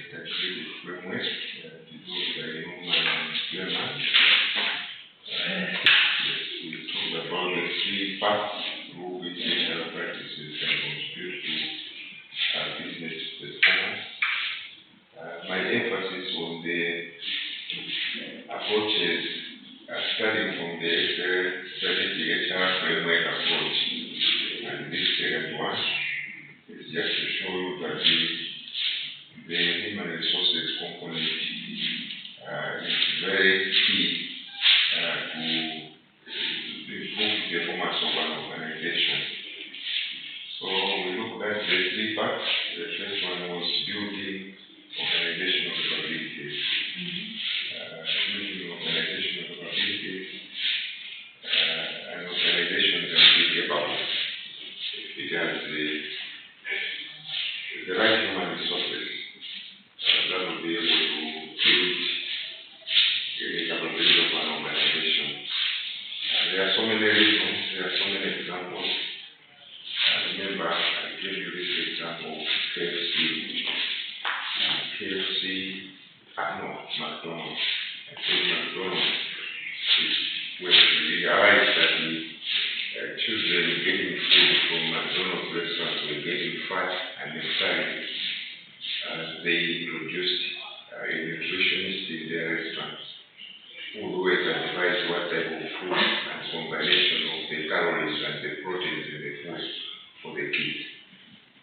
integrated framework developed by Norman German. We talked about the three paths through which HR practices can contribute to business performance. My emphasis on the approaches starting from the strategic HR framework approach. And this second one is just to show you that the human resources component is very key to improve the performance of an organization. So we looked at the three parts. The first one was building organizational capabilities. Building organizational capabilities. An organization can be capable. It has the right human resources that will be able to build the capability of an organization. There are so many reasons, there are so many examples. Remember, I gave you this example of KFC. McDonald's. I said McDonald's. When we realized that the children getting food from McDonald's restaurants were getting fat and excited, they introduced a nutritionist in their restaurants who always advised what type of food and combination of the calories and the proteins in the food for the kids.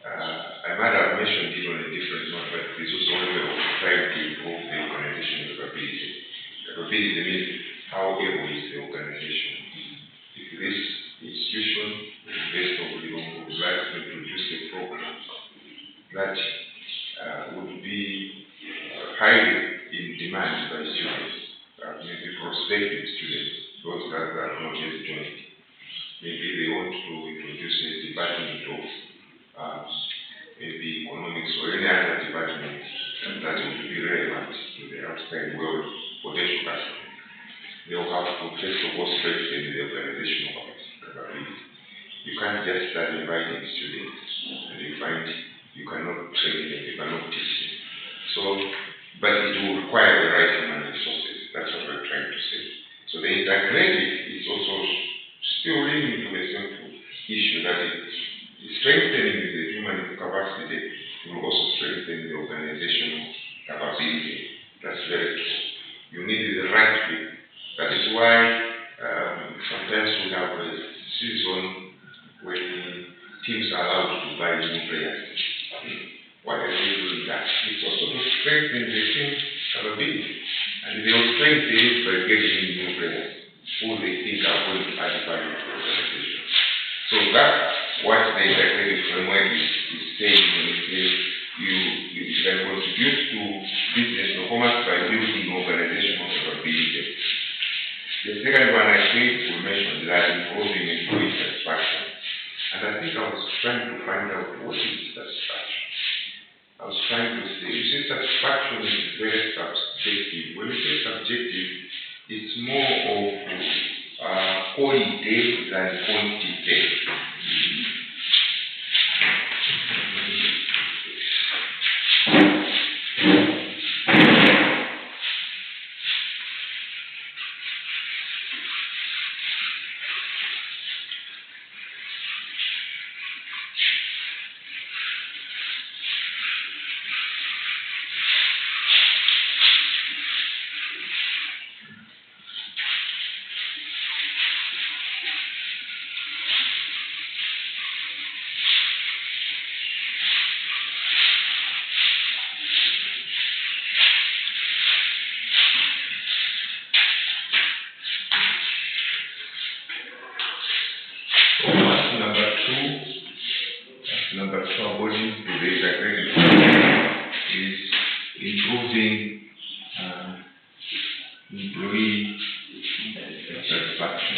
I might have mentioned it on a different note, but this was one way of trying to improve the organizational capability. Capability means how able is the organization. If this institution, based on the would like to introduce a program that would be highly in demand by students, maybe prospective students, those that are not yet joined. Maybe they want to introduce a department of maybe economics or any other department that would be relevant to the outside world potential customers. They will have to first of all strengthen the organizational capability. You can't just start inviting students and you find you cannot train them, you cannot teach them. So, but it will require the right human resources. That's what we're trying to say. So the integrative is also still leading to the simple issue that strengthening the human capacity will also strengthen the organizational capability. That's very true. You need the right people. That is why sometimes we have a season when teams are allowed to buy new players. Why are they doing that? It's also to strengthen the team capability. And they will strengthen it by getting new players who they think are going to add value to the organization. So that's what the integrated framework is saying when it says you can contribute to business performance by building organizational capability. The second one I think we mentioned that improving employee satisfaction. And I think I was trying to find out what is satisfaction. I was trying to say, you see, satisfaction is very subjective. When you say subjective, it's more of quality than quantity. Number two, according to the integrated is improving employee satisfaction.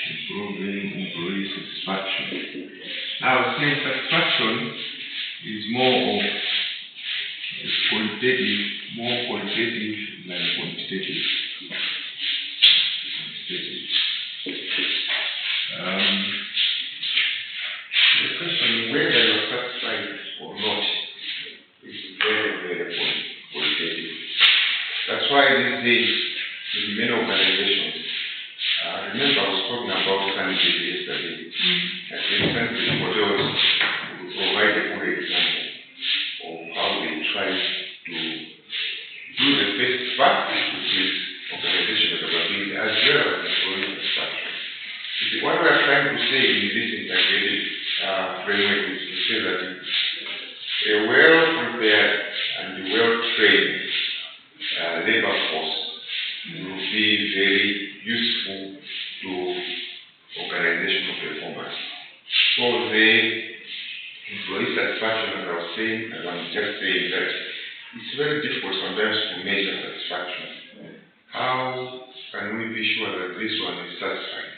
Improving employee satisfaction. Now, saying satisfaction is more of qualitative, more qualitative than quantitative. The question whether you're satisfied why these days, in many organizations, remember I was talking about Sunday yesterday. I think Sunday models will provide a good example of how they try to do the first part, which is organizational capability, as well as employee satisfaction. What we are trying to say in this integrated framework is to say that a well-prepared and well-trained labor force will be very useful to organizational performance. So the employee satisfaction, as I was saying, as I'm just saying that it's very difficult sometimes to measure satisfaction. How can we be sure that this one is satisfied?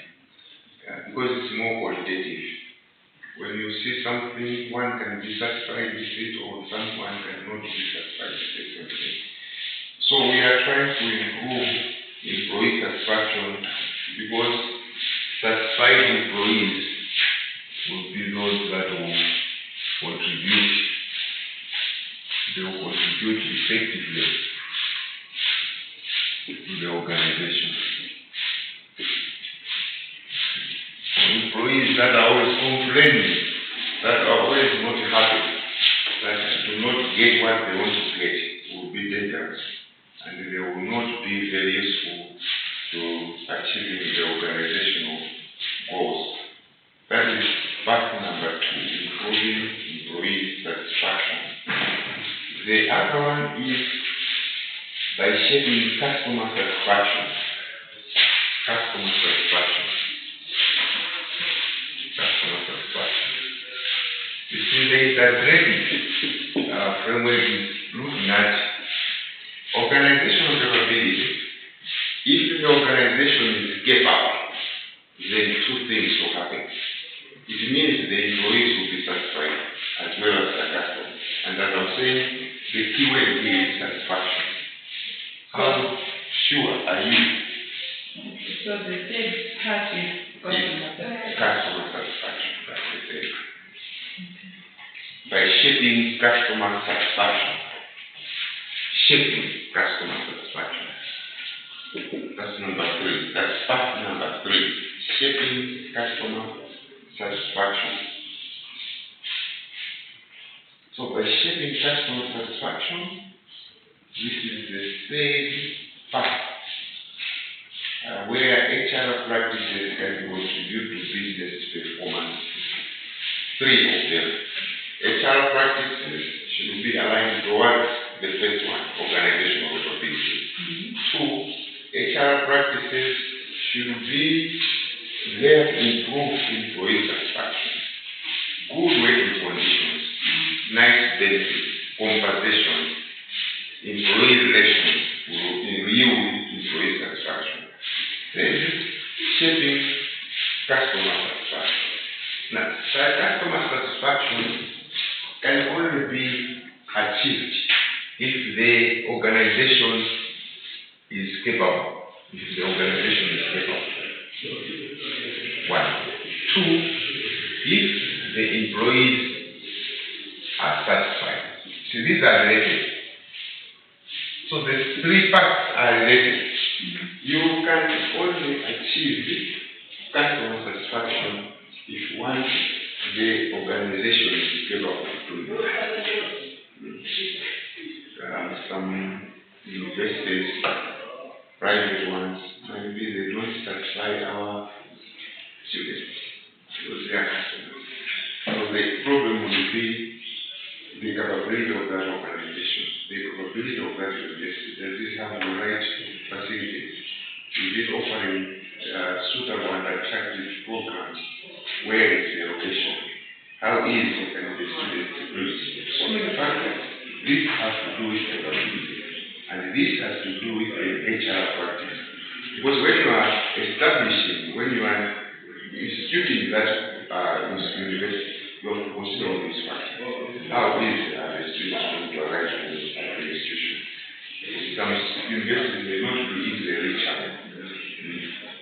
Because it's more qualitative. When you see something, one can be satisfied with it, or someone cannot be satisfied with the same thing. So we are trying to improve employee satisfaction, because satisfied employees will be those that will contribute. They will contribute effectively to the organization. Employees that are always complaining, that are always not happy, that do not get what they want to get, will be dangerous, and they will not be very useful to achieving the organizational goals. That is part number 2, improving employee satisfaction. The other one is by shaping customer satisfaction. Customer satisfaction. You see, there is a great framework is looking at organizational capability. If the organization is capable, then 2 things will happen. It means the employees will be satisfied as well as the customer. And as I'm saying, the key word here is satisfaction. How sure are you? So the third part is customer satisfaction. That's the third. By shaping customer satisfaction. Shaping customer satisfaction. That's number 3. That's part number 3. Shaping customer satisfaction. So by shaping customer satisfaction, this is the third part where HR practices can contribute to business performance. 3 of them. HR practices should be aligned towards the first one, organizational capability. 2, HR practices should be there to improve employee satisfaction. Good working conditions, nice benefits, compensation, employee relations will yield employee satisfaction. Then shaping customer satisfaction. Now, customer satisfaction can only be achieved if the organization is capable. If the organization is capable. 1. 2, if the employees are satisfied. See, these are related. So the 3 parts are related. You can only achieve customer satisfaction if 1, the organization is capable of doing it. Some universities, private ones, maybe they don't satisfy our students because they are customers. So the problem will be the capability of that organization, the capability of that university. Does it have the right facilities? Is it offering suitable and attractive programs? Where is the location? How easy can the students reach? So the fact that this has to do with capability, and this has to do with the HR practice. Because when you are establishing, when you are instituting that university, you have to consider all these factors. How easy are the students going to arrive to the institution? Some universities may not be easily reachable.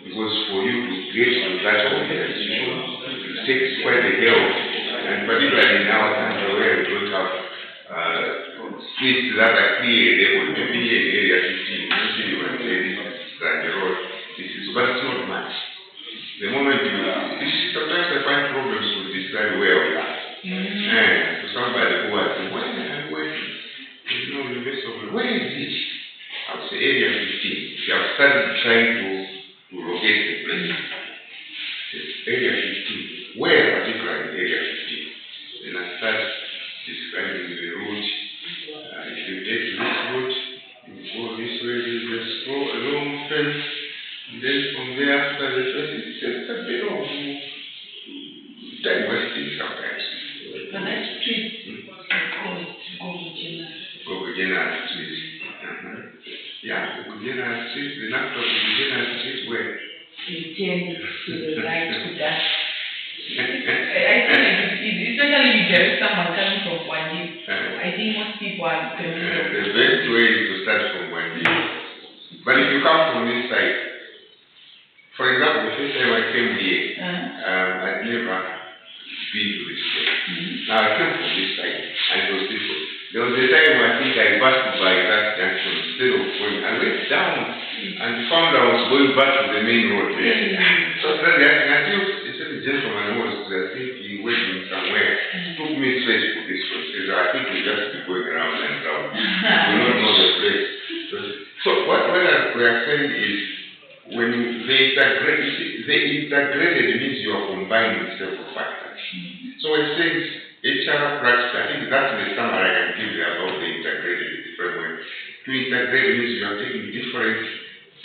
Because for you to get to that institution, it takes quite a help, and particularly in our country where we don't have streets that are clear labeled, maybe in area 15, usually you can say this is the road, this is, but it's not much. The moment sometimes I find problems to describe where we are. And to somebody who was saying, where are you working? You know, the rest of it, where is it? I would say area 15. They have started trying to locate the place. Area 15. Where particularly area 15? Then I start describing the route. If you take this route, you go this way, you just go a long fence. And then from there, after the fence, it's just a bit of diversity sometimes. The next street is called Gogojena Street. Yeah, Gogojena Street, the last of Gogojena Street where? You turn to the right to that. I think especially if there is someone coming from Wadi, I think most people are familiar. The best way is to start from Wadi. But if you come from this side, for example, the first time I came here, I'd never been to this place. Now I came from this side, and it was different. There was a time I think I passed by that junction instead of going. I went down and found I was going back to the main road there. So I started asking, I said the gentleman who was, I think he waiting somewhere, took me straight to this place. He said, I think we just be going around and around. We don't know the place. So what we are saying is, when they integrated means you are combining several factors. So it says HR practice, I think that's the summary I can give you about the integrated framework. To integrate means you are taking different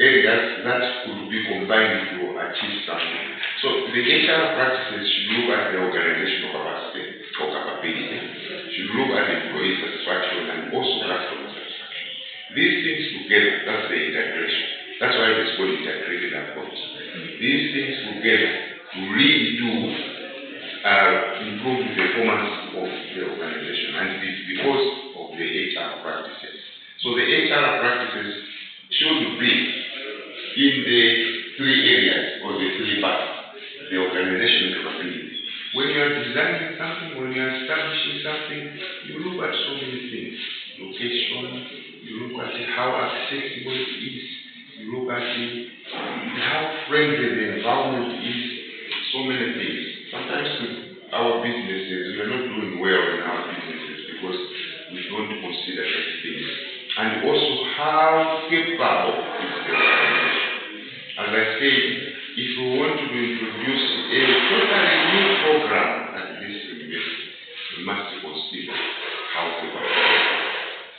areas that could be combined to achieve something. So the HR practices should look at the organizational capacity or capability, should look at employee satisfaction and also customer satisfaction. These things together, that's the integration. That's why it's called integrated approach. These things together really do improve the performance of the organization, and it is because of the HR practices. So the HR practices should be in the three areas or the three parts, the organization capability. When you are designing something, when you are establishing something, you look at so many things. Location, you look at how accessible it is, you look at how friendly the environment is, so many things. Sometimes with our businesses, we are not doing well in our businesses because we don't consider such things. And also how capable is the organization. As I said, if we want to introduce a totally new program at this university, we must consider how capable it is.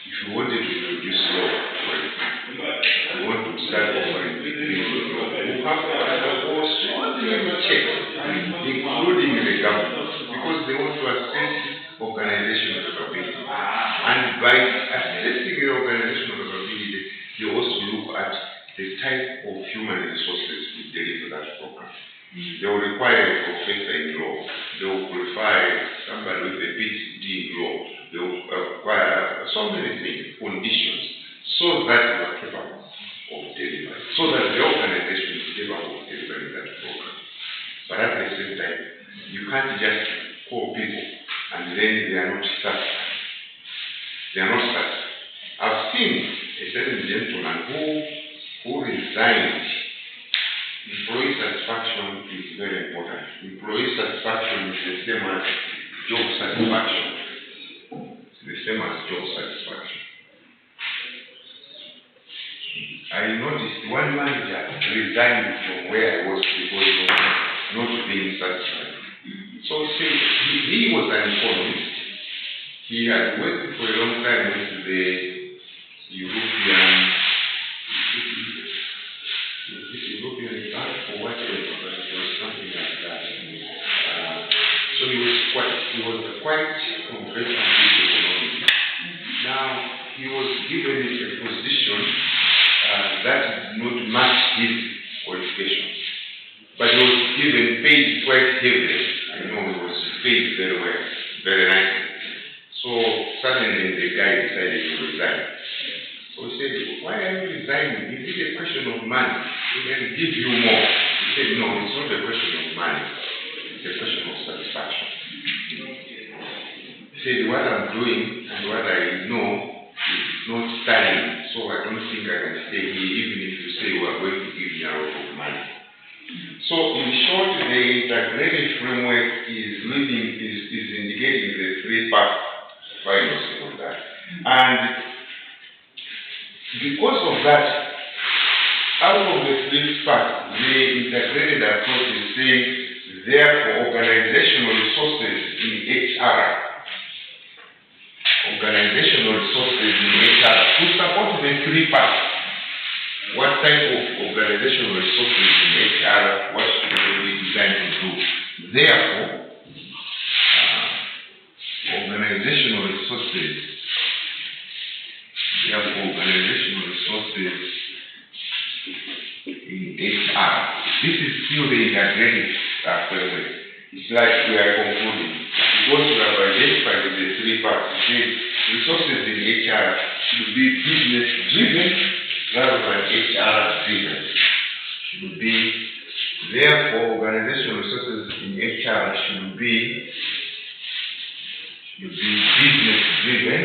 If you wanted to introduce law, for example, we want to start offering legal law, we have to undergo so many checks, including the government, because they want to assess organizational capability. And by assessing the organizational capability, they also look at the type of human resources to deliver that program. They will require a professor in law. They will require somebody with a PhD in law. They will require so many things, conditions, so that you are capable of delivering, so that the organization is capable of delivering that program. But at the same time, you can't just call people and then they are not satisfied. They are not satisfied. I've seen a certain gentleman who resigned. Employee satisfaction is very important. Employee satisfaction is the same as job satisfaction. It's the same as job satisfaction. I noticed one manager resigned from where I was because of not being satisfied. So he was an economist. He had worked for a long time with the European Bank or whatever, but it was something like that. So he was quite conventional economist. Now he was given a position that did not match his qualifications, but he was paid quite heavily. He was paid very well, very nicely. So suddenly the guy decided to resign. So he said, why are you resigning? Is it a question of money? We can give you more. He said, no, it's not a question of money. It's a question of satisfaction. He said, what I'm doing and what I know studying, so I don't think I can stay here, even if you say we are going to give me a lot of money. So in short, the integrated framework is indicating the three-part values on that. And because of that, out of the three parts, the integrated approach is saying, therefore, organizational resources in HR, to support the three parts. What type of organizational resources in HR, what should they be designed to do? Therefore, organizational resources in HR. This is still the integrated framework. It's like we are concluding. Because we have identified the three parts, resources in HR should be business driven rather than HR driven. Should be, therefore, organizational resources in HR should be business driven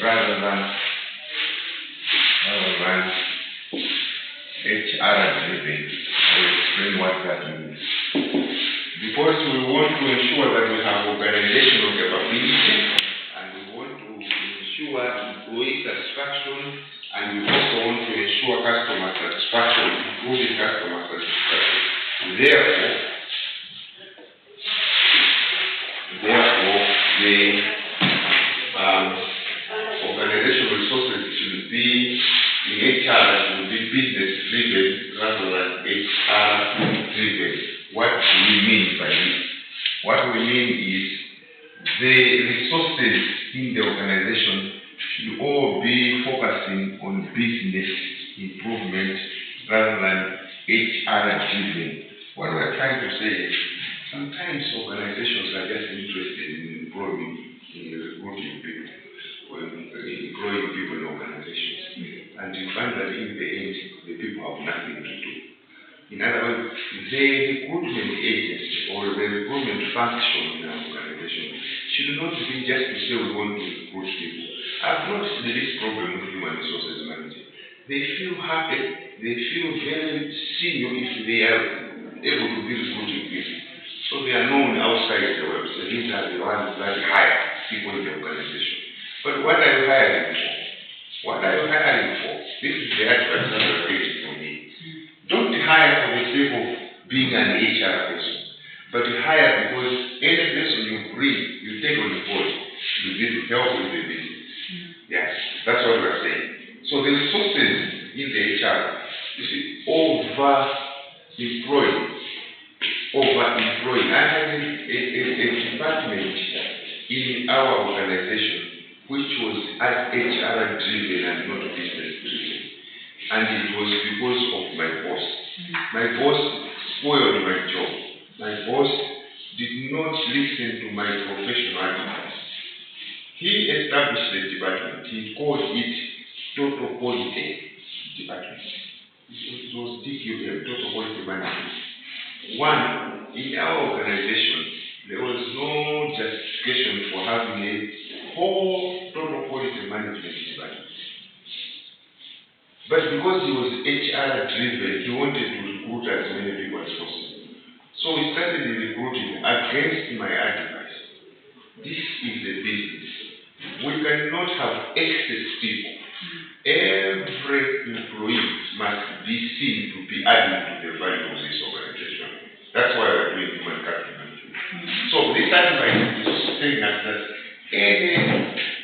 rather than HR driven. I will explain what that means. Because we want to ensure that we have organizational capability, and we want to ensure employee satisfaction, and we also want to ensure customer satisfaction, improving customer satisfaction. Therefore, the organizational resources should be in HR should be business driven rather than HR driven. What do we mean by this? What we mean is the resources in the organization should all be focusing on business improvement rather than HR driven. What we're trying to say is sometimes organizations are just interested in recruiting people, employing people in organizations. And you find that in the end, the people have nothing to do. In other words, the recruitment agency or the recruitment function in an organization should not be just to say we want to recruit people. I've noticed this problem with human resources management. They feel happy, they feel very senior if they are able to be recruiting people. So they are known outside the website. These are the ones that hire people in the organization. But what are you hiring for? What are you hiring for? This is the advice that you're getting from me. Don't hire for the sake of being an HR person, but hire because any person you bring, you take on the board, you need to help with the business. Yes, that's what we're saying. So the resources in the HR, you see, over-employing. I had a department in our organization which was HR driven and not business driven. And it was because of my boss. My boss spoiled my job. My boss did not listen to my professional advice. He established the department. He called it Total Quality Department. It was TQM, Total Quality Management. One, in our organization, there was no justification for having a whole Total Quality Management department. But because he was HR driven, he wanted to recruit as many people as possible. So he started recruiting against my advice. This is a business. We cannot have excess people. Every employee must be seen to be adding to the value of this organization. That's why we're doing human capital management. So this advice is saying that any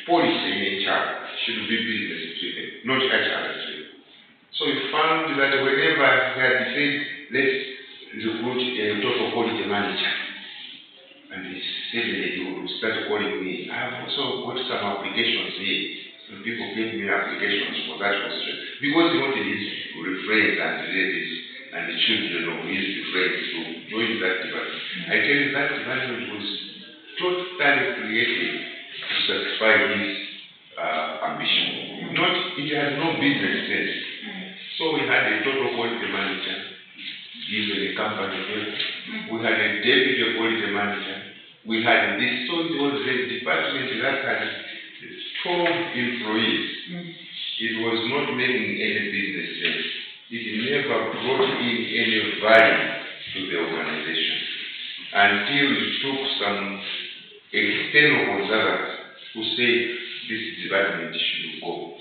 policy in HR should be business driven, not HR driven. So we found that whenever we had said, let's recruit a Total Quality manager, and he said he would start calling me. I have also got some applications here. Some people gave me applications for that position because he wanted his friends and relatives and the children of his friends to join that department. I tell you that department was totally created to satisfy his ambition. It had no business sense. So we had a Total Quality manager given a company. We had a deputy quality manager we had this, so it was a department that had 12 employees. It was not making any business sense. It never brought in any value to the organization until it took some external consultants who said this department should go.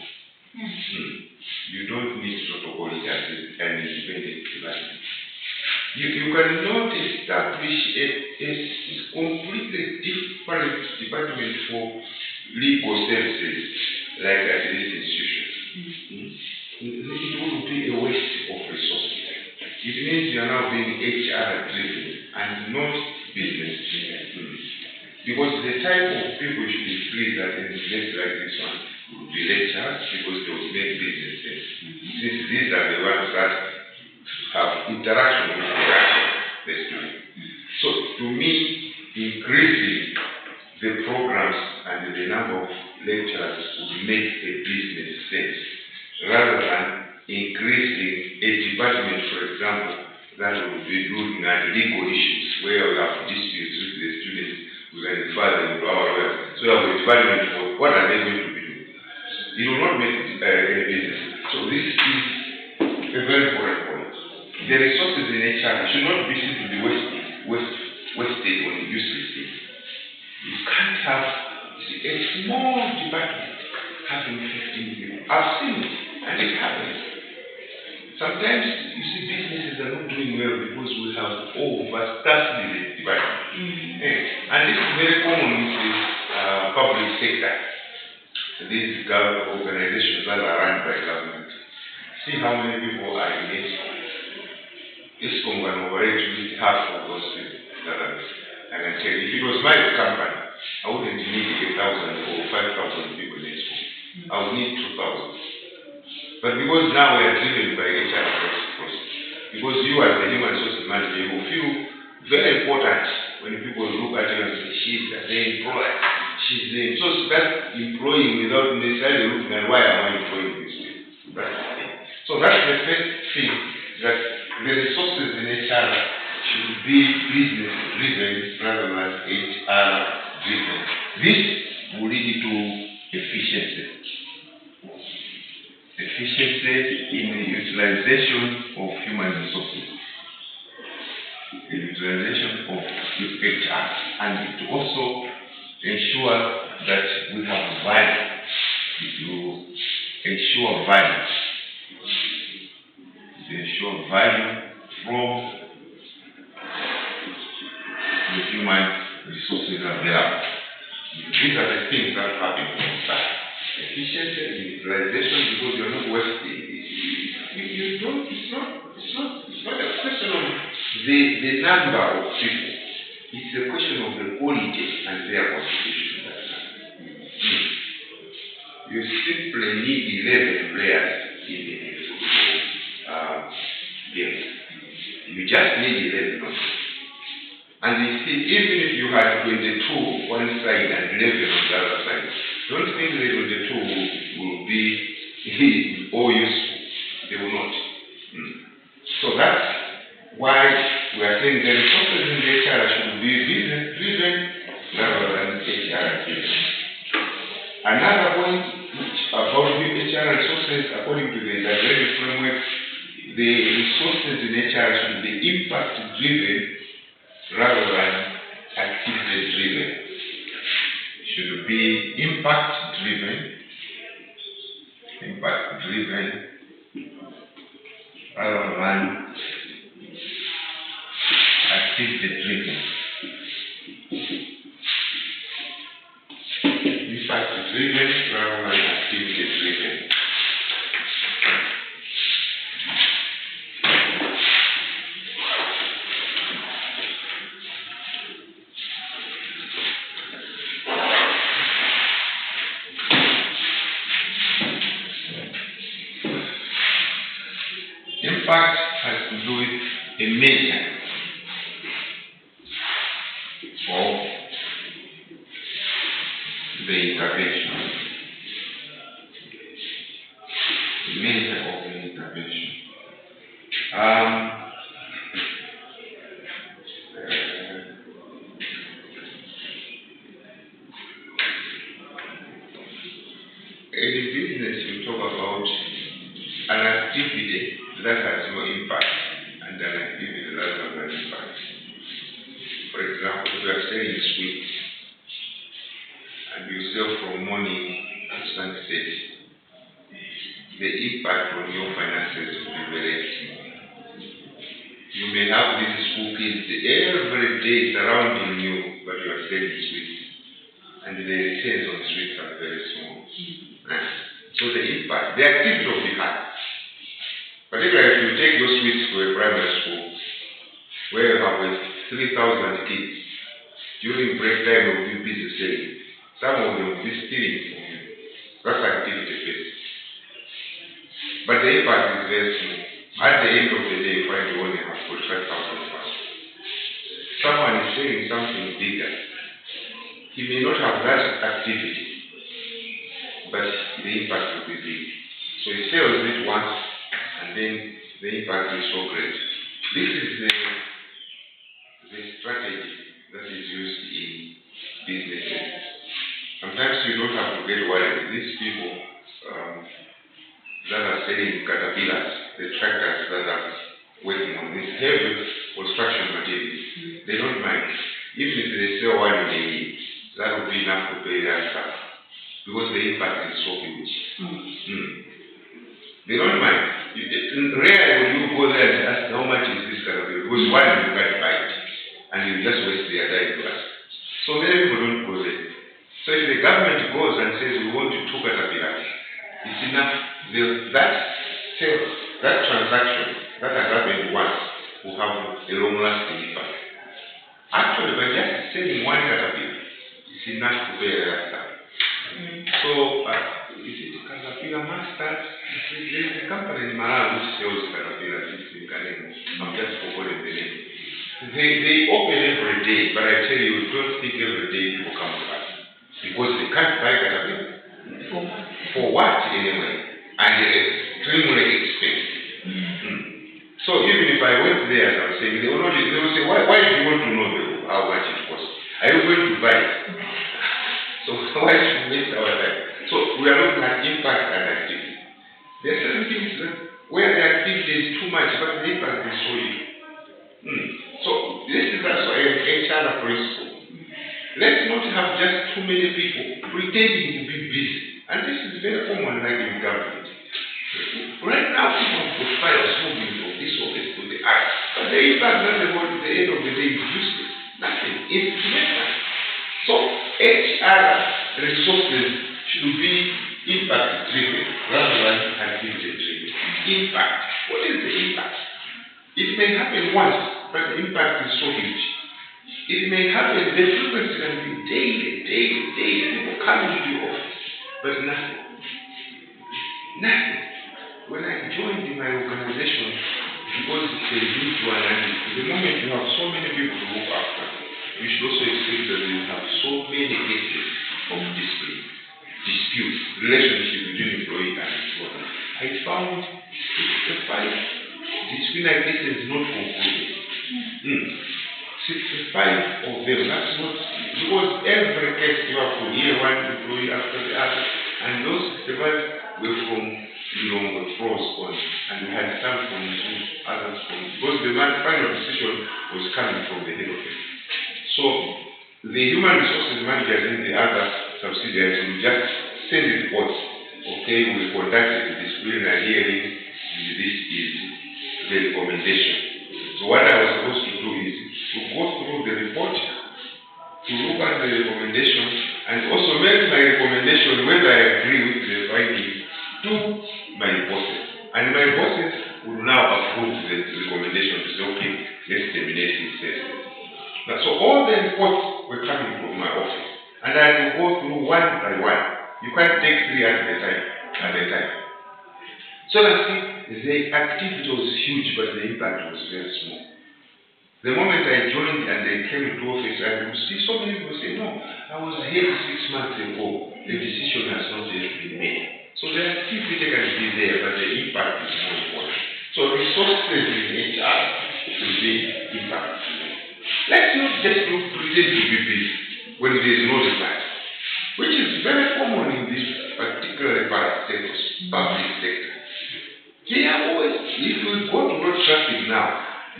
You don't need protocol it as an independent department. You cannot establish a completely different department for legal services like at this institution. It would be a waste of resources. It means you are now being HR driven and not business driven. Because the type of people you should increase that in a place like this one would be lecturers because they would make business sense. Since these are the ones that have interaction with the student. So to me, increasing the programs and the number of lecturers would make a business sense rather than increasing a department, for example, that will be looking at legal issues where we have disputes with the students, we can refer them to our lawyers. So we have a department for what are they going to be doing? It will not make any business. So this is a very important point. The resources in HR should not be simply wasted on useless things. You can't have a small department having 15 people. I've seen it, and it happens. Sometimes you see businesses are not doing well because we have overstaffed the department. And this is very common with the public sector. These organizations that are run by government. See how many people are in ESCOM. ESCOM can operate with half of those people. I can tell you, if it was my company, I wouldn't need 1,000 or 5,000 people in ESCOM. I would need 2,000. But because now we are driven by HR process, because you as the human resources manager, you feel very important when people look at you and say, she's the employer, she's the, so that's employing without necessarily looking at why am I employing this people. That's the thing. So that's the first thing, that the resources in HR should be business driven rather than HR driven. This will lead to efficiency. Efficiency in the utilization of human resources, the utilization of HR, and it also ensure that we have value. It will ensure value. It will ensure value from the human resources available. These are the things that happen inside. Efficiency, utilization, because you're not wasting. You don't. It's not a question of the number of people. It's a question of the quality and their contribution. You simply need 11 players in the football game. You just need 11 of them. And you see, even if you had 22 one side and 11 on the other side, don't think the 22 will be all useful. They will not. So that's why we are saying the resources in the HR should be business driven rather than HR driven. Another point about the HR resources, according to the integrated framework, the resources in HR should be impact driven rather than activity driven. Should be impact driven rather than activity driven. Impact driven rather than activity driven. Impact has to do with a measure of the intervention. The measure of the intervention. in business, you talk about an activity that has no impact and an activity that has an impact. For example, if you are selling sweets and you sell from morning to sunset, the impact on your finances will be very small. You may have these school kids every day surrounding you, but you are selling sweets, and the returns on sweets are very small. So the impact, the activity will be high. Particularly if you take your sweets to a primary school, where you have 3,000 kids, during break time you will be busy selling. Some of them will be stealing from you. That's activity based. But the impact is very small. At the end of the day, you find you only have 45,000 pounds. Someone is selling something bigger. He may not have that activity, but the impact will be big. So he sells it once, and then the impact is so great. This is the strategy that is used in businesses. Sometimes you don't have to get worried. These people that are selling caterpillars, the tractors that are working on this heavy construction materials, they don't mind. Even if they sell one in a year, that will be enough to pay their staff, because the impact is so huge. They don't mind. Rarely will you go there and ask how much is this caterpillar, because one you can't buy it, and you just waste their time to ask. So many people don't go there. So if the government goes and says we want 2 caterpillars, it's enough. That sale, that transaction that has happened once will have a long-lasting impact. Actually, by just selling one caterpillar, it's enough to pay their staff. So, is it Caterpillar Masters? There is a company in Malawi which sells caterpillars. It's in Kanemo. I'm just forgetting the name. They open every day, but I tell you, don't think every day people come to us, because they can't buy caterpillar. For what anyway? And it's extremely expensive. So even if I went there, as I was saying, they will say, why do you want to know how much it costs? Are you going to buy it? So why should we waste our time? So we are looking at impact and activity. There are certain things that where the activity is too much, but the impact is so little. So this is also an HR principle. Let's not have just too many people pretending to be busy. And this is very common like in government. Right now, people have got files moving from this office to the other. But the impact that they want at the end of the day is useless. Nothing. It's nothing. So HR resources should be impact driven rather than activity driven. Impact. What is the impact? It may happen once, but the impact is so huge. It may happen, the frequency can be daily. People come into the office, but nothing. When I joined in my organization, because it's a huge one, and the moment you have so many people to look after, you should also expect that you have so many cases of disputes, relationship between employee and employer. I found 65 disciplinary cases not concluded. 65 of them, that's not, because every case you have to hear one employee after the other, and those 65 were from Longo Pros on, and we had some from Zoo, others from, because the final decision was coming from the head office. So the human resources managers in the other subsidiaries will just send reports. Okay, we conducted the disciplinary hearing, and this is the recommendation. So what I was supposed to do is to go through the report, to look at the recommendation, and also make my recommendation whether I agree with the findings to my bosses. And my bosses will now approve the recommendation to say, okay, let's terminate his service. So all the reports were coming from my office, and I will go through one by one. You can't take 3 at a time. So that the activity was huge, but the impact was very small. The moment I joined and I came to office, I could see so many people say, no, I was here 6 months ago, the decision has not yet been made. So the activity can be there, but the impact is more important. So resources in HR will be impact. Let's not just pretend to be busy when there is no reply, which is very common in this particular part public sector. They are always, if you go to road traffic now,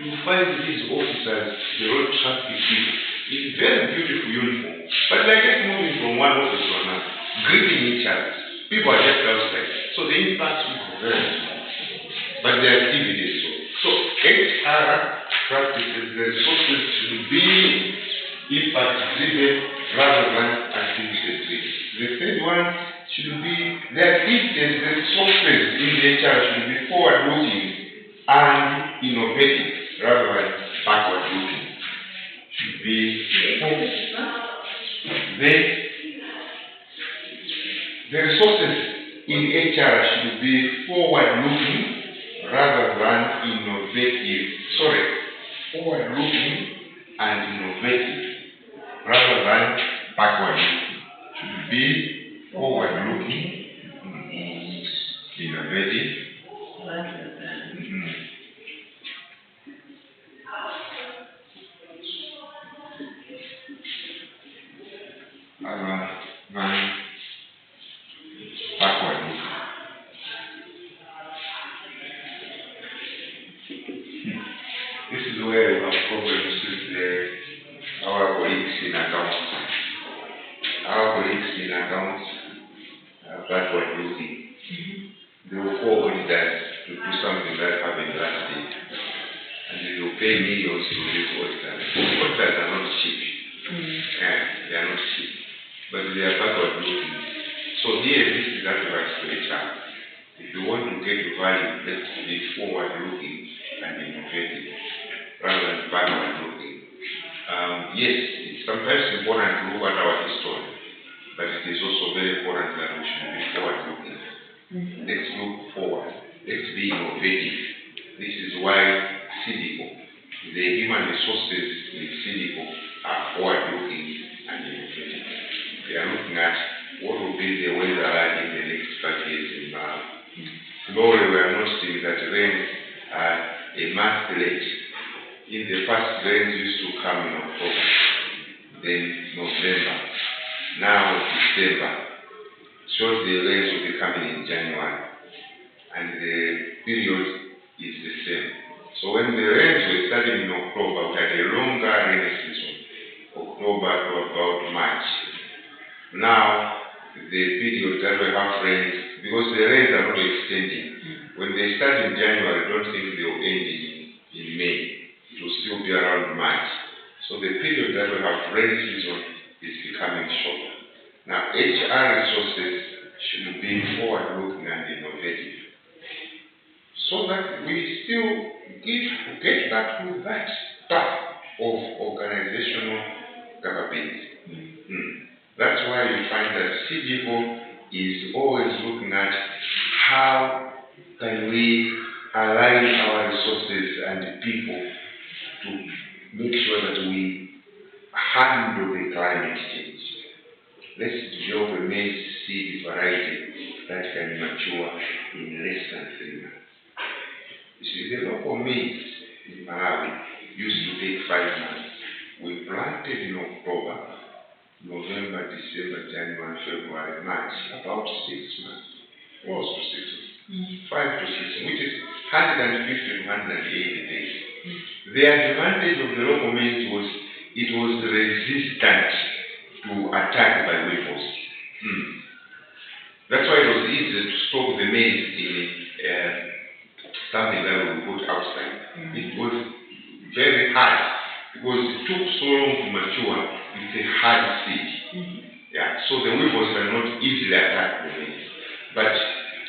you find these officers, the road traffic people, in very beautiful uniform. But they're just moving from one office to another, greeting each other. People are just outside. So the impact will be very small. But the activity is so. So HR practices, the resources should be impact driven rather than activity driven. The third one should be the activities, the resources in the HR should be forward looking and innovative rather than backward looking. Should be the resources in HR should be forward looking rather than innovative. Forward looking and innovative rather than backward looking. Should be forward looking and innovative rather than backward looking. This is where we have problems with our colleagues in accounts. Our colleagues in accounts are backward looking. They will call auditors to do something that happened last day. And they will pay millions to these auditors. Auditors are not cheap. They are not cheap. But they are backward looking. So here, this is advice to HR. If you want to get value, let's be forward looking and innovative rather than backward looking. Yes, it's sometimes important to look at our history, but it is also very important that we should be forward looking. Let's look forward. Let's be innovative. This is why CDCO, the human resources in CDCO, are forward looking and innovative. They are looking at what will be the weather like in the next 5 years in Malawi. Though we are noticing that rains are a month late. In the past, rains used to come in October, then November, now December. Shows the rains will be coming in January, and the period is the same. So when the rains were starting in October, we had a longer rainy season, October to about March. Now, the period that we have rains, because the rains are not extending. When they start in January, I don't think they will end in May. It will still be around March. So the period that we have rainy season is becoming shorter. Now, HR resources should be forward-looking and innovative, so that we still get back to that path of organizational capability. That's why you find that CDCO is always looking at how can we align our resources and people to make sure that we handle the climate change. Let's develop a maize seed variety that can mature in less than 3 months. You see, the local maize in Malawi used to take 5 months. We planted in October, November, December, January, February, March, about 6 months, close to 6 months, 5 to 6, which is 150 to 180 days. The advantage of the local maize was it was resistant to attack by weevils. That's why it was easy to store the maize in something that we put outside. It was very hard because it took so long to mature. It's a hard seed. So the weevils cannot easily attack the maize. But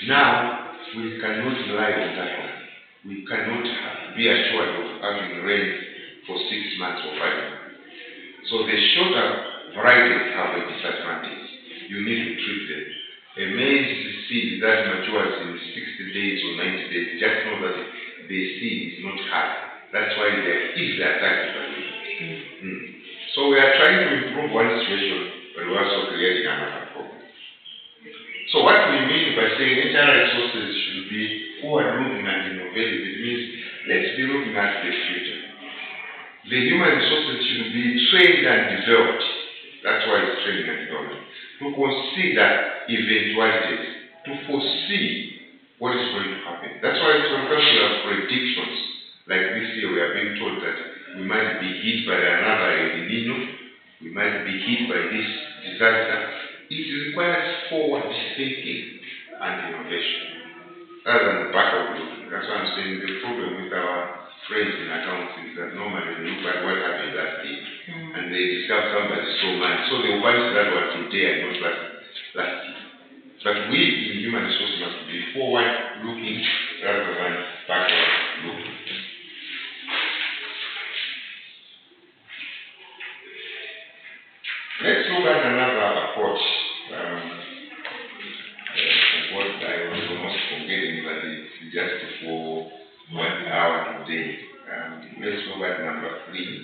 now we cannot rely on that one. We cannot be assured of having rain for 6 months or 5 months. So the shorter varieties have a disadvantage. You need to treat them. A maize seed that matures in 60 days or 90 days, just know that the seed is not hard. That's why they are easily attacked by weevils. So we are trying to improve one situation, but we're also creating another problem. So what we mean by saying HR resources should be forward-looking and innovative, it means let's be looking at the future. The human resources should be trained and developed. That's why it's training and development. To consider eventualities, to to foresee what is going to happen. That's why sometimes we have predictions. Like this year, we are being told that we might be hit by another El Nino, we might be hit by this disaster. It requires forward thinking and innovation, rather than backward looking. That's why I'm saying the problem with our friends in accounts is that normally they look at what happened last day, and they discover somebody so mad. So they will punch that one today and not last year. But we in human resources must be forward looking rather than backward looking. Let's look at another approach. What I was almost forgetting, but it's just for 1 hour today. Let's look at number 3,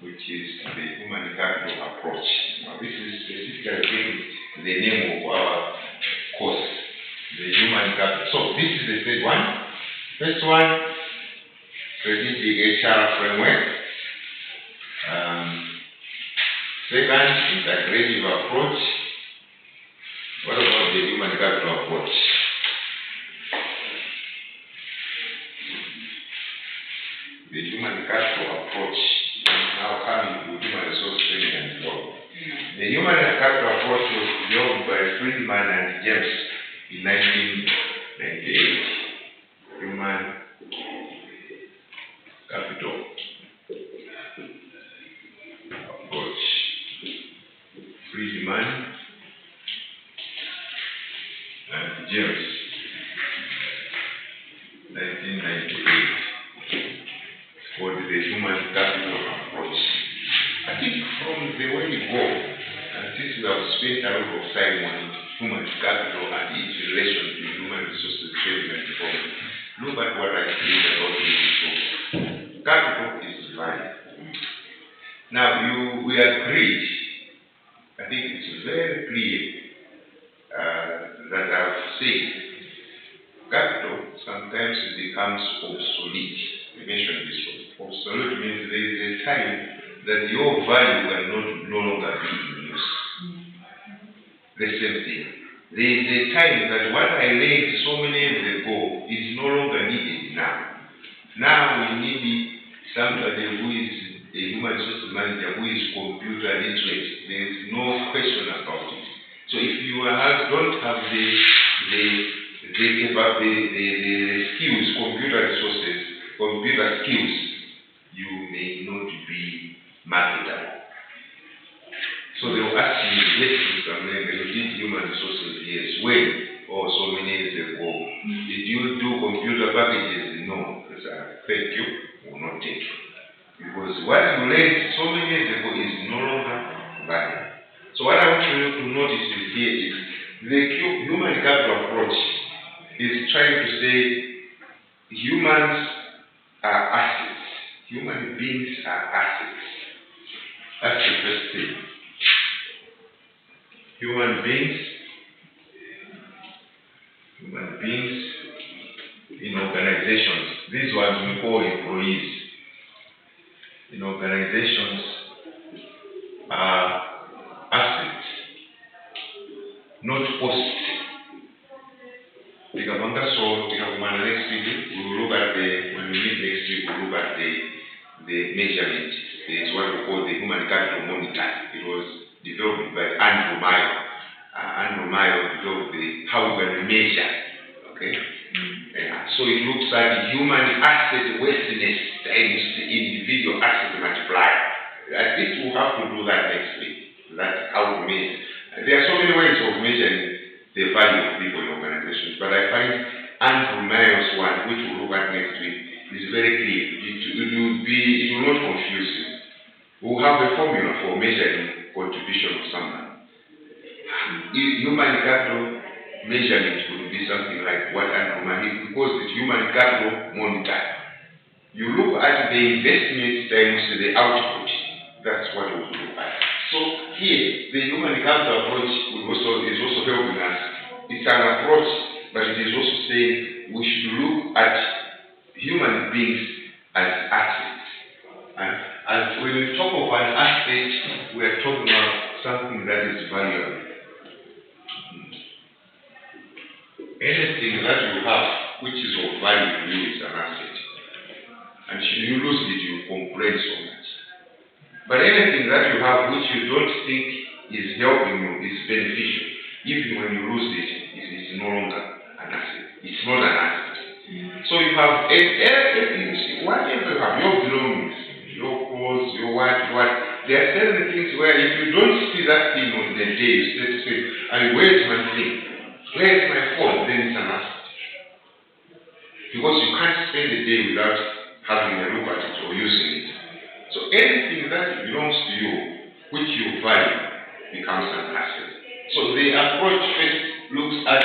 which is the human capital approach. Now, this is specifically the name of our course, the human capital. So, this is the third one. First one, strategic HR framework. Second, integrative approach. What about the human capital approach? The human capital approach. Now coming to human resource training and development. The human capital approach was developed by Friedman and James in 1998. Human capital approach. Friedman and James, 1998. It's called the human capital approach. I think from the way you go, and since we have spent a lot of time on human capital and its relation to human resources training and development, look at what I said about this before. Capital is value. Now we agreed. I think it's very clear that I've said capital sometimes becomes obsolete. We mentioned this one. Obsolete means there is a time that your value will no longer be in use. The same thing. There is a time that what I laid so many years ago is no longer needed now. Now we need somebody who is a human resources manager who is computer literate. There is no question about it. So if you don't have the skills, computer resources, computer skills, you may not be marketable. So they will ask you, yes, Mr. Mlenga, you did human resources, yes. When? Oh, so many years ago. Did you do computer packages? No. Thank you. Will not take you. Because what you learned so many years ago is no longer valid. So what I want you to notice here is the human capital approach is trying to say humans are assets. Human beings are assets. That's the first thing. Human beings in organizations. These ones we call employees. In organizations are assets, not costs. So next week we will look at when we meet next week, we will look at the measurement. It's what we call the human capital monitor. It was developed by Andrew Mayo. Andrew Mayo developed how we're going to measure. Okay? So it looks at human asset worthiness times the individual asset multiplier. I think we'll have to do that next week. That's how to measure. There are so many ways of measuring the value of people in organizations, but I find Andrew Mayo's one, which we'll look at next week, is very clear. It will not confuse you. We'll have a formula for measuring contribution of someone. Human capital measurement would be something like what Andrew Mayo, because it's human capital monitor. You look at the investment times the output. That's what we look at. So here, the human capital approach is also helping us. It's an approach, but it is also saying we should look at human beings as assets. And when we talk of an asset, we are talking about something that is valuable. anything that you have which is of value to you is an asset. And should you lose it, you complain so much. But anything that you have which you don't think is helping you is beneficial. Even when you lose it, it is no longer an asset. It's not an asset. So you have everything, whatever you have, your belongings, your clothes, your what. There are certain things where if you don't see that thing on the day, you start to say, where's my thing? Where's my phone? Then it's an asset. Because you can't spend the day without having a look at it or using it. So anything that belongs to you, which you value, becomes an asset. So the approach first looks at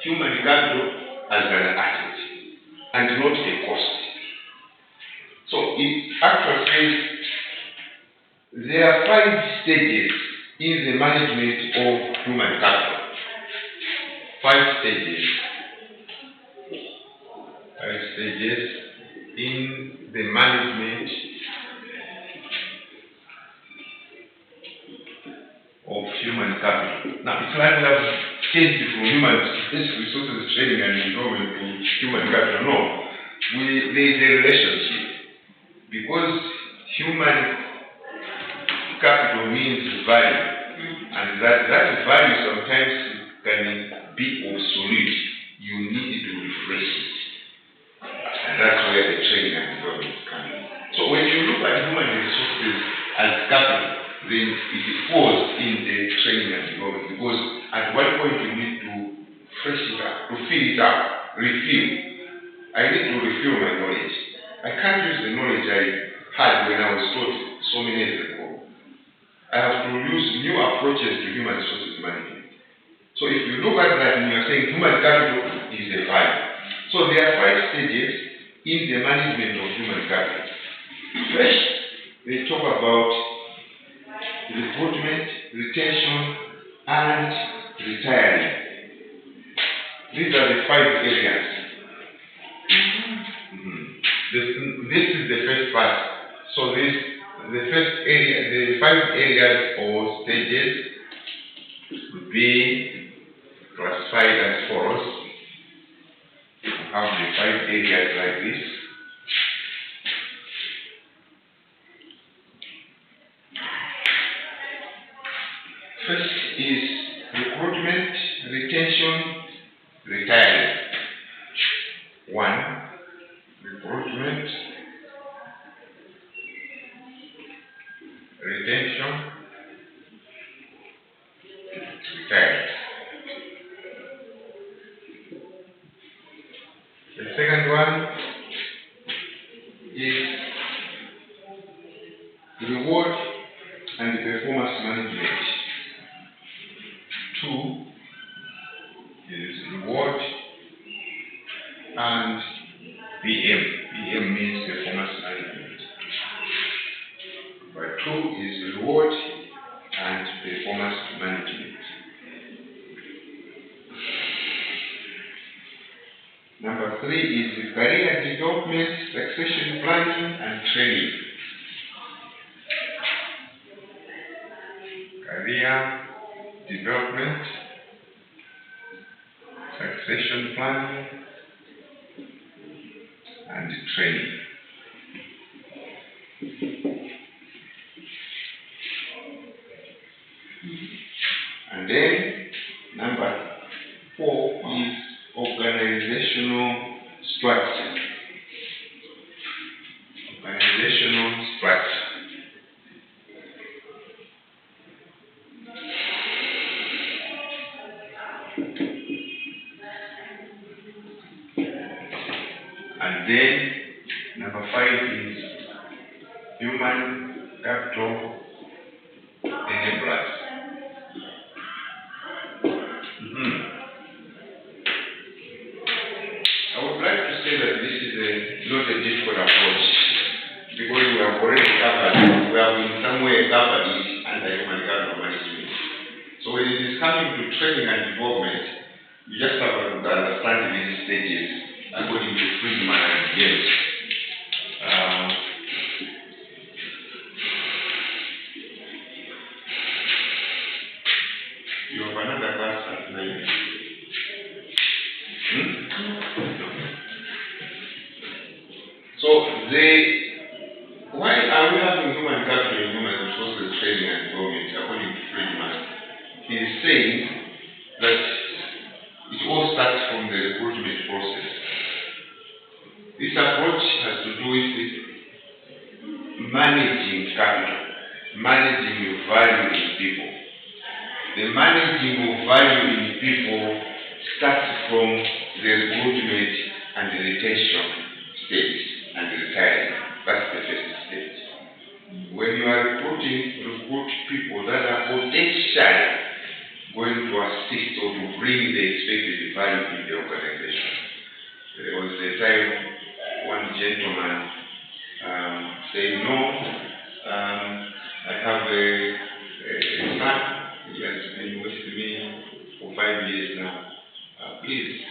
human capital as an asset and not a cost. So it actually says there are 5 stages in the management of human capital. 5 stages. 5 stages in the management of human capital. Now, it's like we have changed from human resources training and development to human capital. No, there is a relationship because human capital means value, and that value sometimes can be obsolete. You need to refresh it, and that's where the training and development come in. So when you look at human resources as capital, then it falls in the training and development, because at one point you need to fresh it up, to fill it up, refill. I need to refill my knowledge. I can't use the knowledge I had when I was taught so many years ago. I have to use new approaches to human resources management. So if you look at that and you are saying human capital is a value. So there are 5 stages in the management of human capital. First, they talk about recruitment, retention, and retiring. These are the 5 areas. This is the first part. So the first area, the 5 areas or stages would be classified as follows. We have the 5 areas like this. First is recruitment, retention, retiring. 1. Recruitment, retention, retiring. The second one is reward and performance management. 2 is reward and PM. PM means performance management. Number 2 is reward and performance management. Number 3 is career development, succession planning, and training. Career development, succession planning, and training. And then number 4 is organizational structure. Organizational structure. And then number 5 is human capital enablers. I would like to say that this is not a difficult approach, because we have already covered, we have in some way covered it under human capital management. So when it is coming to training and development, you just have to understand these stages according to Friedman and James. You have another class at 9. So why are we having human capital and human resources training and development according to Friedman? He is saying that it all starts from the recruitment process. This approach has to do with managing capital, managing your value in people. The managing of value in people starts from the recruitment and the retention stage and the retiring. That's the first stage. When you are recruit people that are potentially going to assist or to bring the expected value in the organization. There was a time one gentleman said, no, I have a son, he has been with me for 5 years now. Please